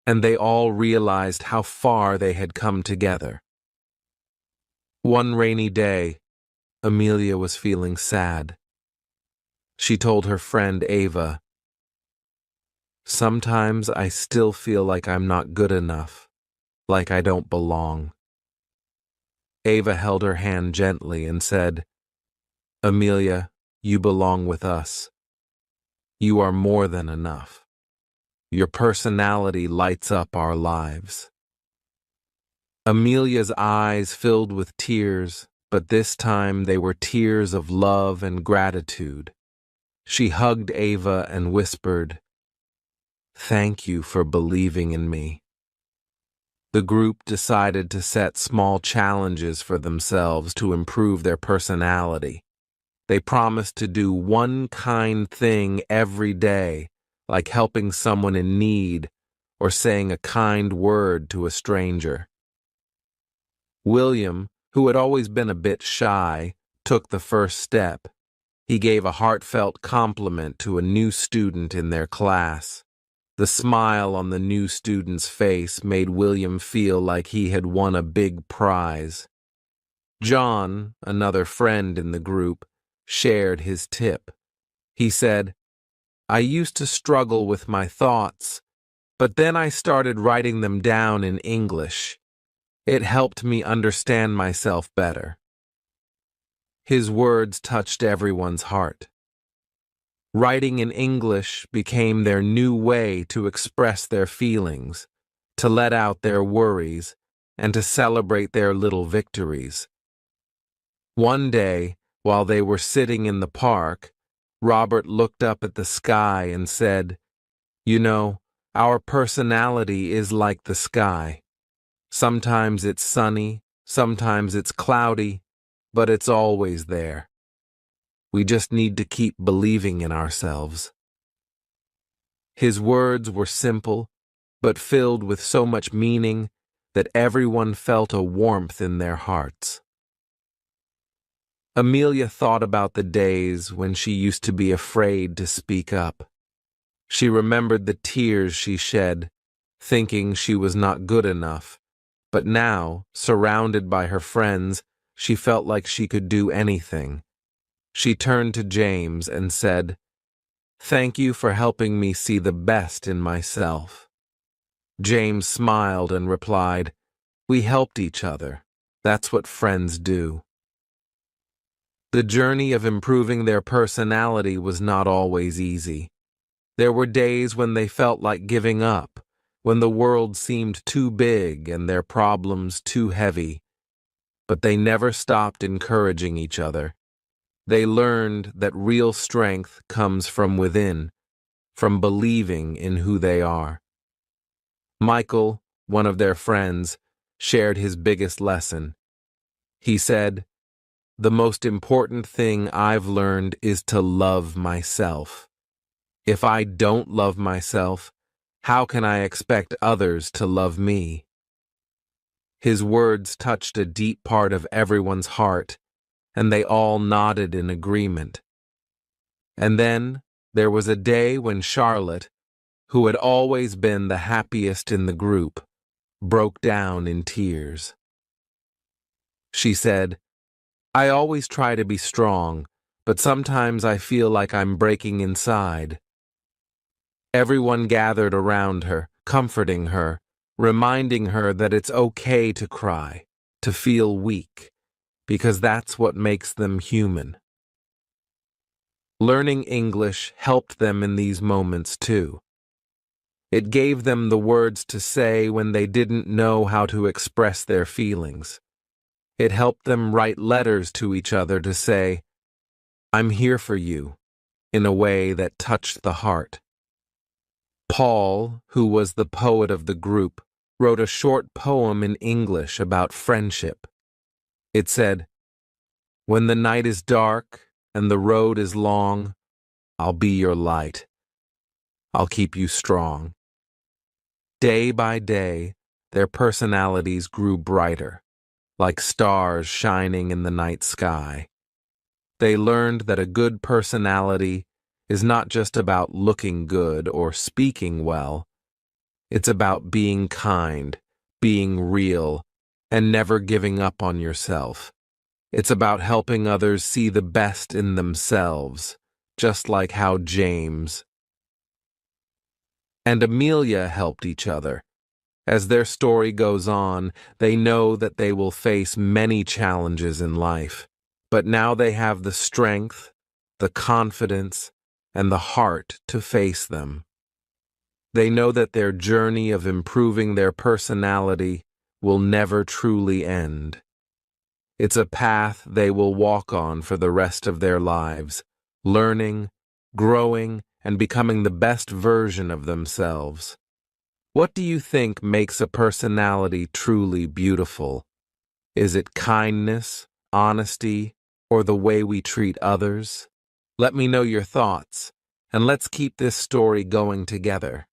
and they all realized how far they had come together. One rainy day, Amelia was feeling sad. She told her friend Ava, "Sometimes I still feel like I'm not good enough, like I don't belong." Ava held her hand gently and said, "Amelia, you belong with us. You are more than enough. Your personality lights up our lives." Amelia's eyes filled with tears, but this time they were tears of love and gratitude. She hugged Ava and whispered, "Thank you for believing in me." The group decided to set small challenges for themselves to improve their personality. They promised to do one kind thing every day, like helping someone in need or saying a kind word to a stranger. William, who had always been a bit shy, took the first step. He gave a heartfelt compliment to a new student in their class. The smile on the new student's face made William feel like he had won a big prize. John, another friend in the group, shared his tip. He said, "I used to struggle with my thoughts, but then I started writing them down in English. It helped me understand myself better." His words touched everyone's heart. Writing in English became their new way to express their feelings, to let out their worries, and to celebrate their little victories. One day, while they were sitting in the park, Robert looked up at the sky and said, "You know, our personality is like the sky. Sometimes it's sunny, sometimes it's cloudy, but it's always there. We just need to keep believing in ourselves." His words were simple, but filled with so much meaning that everyone felt a warmth in their hearts. Amelia thought about the days when she used to be afraid to speak up. She remembered the tears she shed, thinking she was not good enough, but now, surrounded by her friends, she felt like she could do anything. She turned to James and said, "Thank you for helping me see the best in myself." James smiled and replied, "We helped each other. That's what friends do." The journey of improving their personality was not always easy. There were days when they felt like giving up, when the world seemed too big and their problems too heavy. But they never stopped encouraging each other. They learned that real strength comes from within, from believing in who they are. Michael, one of their friends, shared his biggest lesson. He said, "The most important thing I've learned is to love myself. If I don't love myself, how can I expect others to love me?" His words touched a deep part of everyone's heart, and they all nodded in agreement. And then there was a day when Charlotte, who had always been the happiest in the group, broke down in tears. She said, "I always try to be strong, but sometimes I feel like I'm breaking inside." Everyone gathered around her, comforting her, reminding her that it's okay to cry, to feel weak, because that's what makes them human. Learning English helped them in these moments too. It gave them the words to say when they didn't know how to express their feelings. It helped them write letters to each other to say, "I'm here for you," in a way that touched the heart. Paul, who was the poet of the group, wrote a short poem in English about friendship. It said, "When the night is dark and the road is long, I'll be your light. I'll keep you strong." Day by day, their personalities grew brighter, like stars shining in the night sky. They learned that a good personality is not just about looking good or speaking well. It's about being kind, being real, and never giving up on yourself. It's about helping others see the best in themselves, just like how James and Amelia helped each other. As their story goes on, they know that they will face many challenges in life, but now they have the strength, the confidence, and the heart to face them. They know that their journey of improving their personality will never truly end. It's a path they will walk on for the rest of their lives, learning, growing, and becoming the best version of themselves. What do you think makes a personality truly beautiful? Is it kindness, honesty, or the way we treat others? Let me know your thoughts, and let's keep this story going together.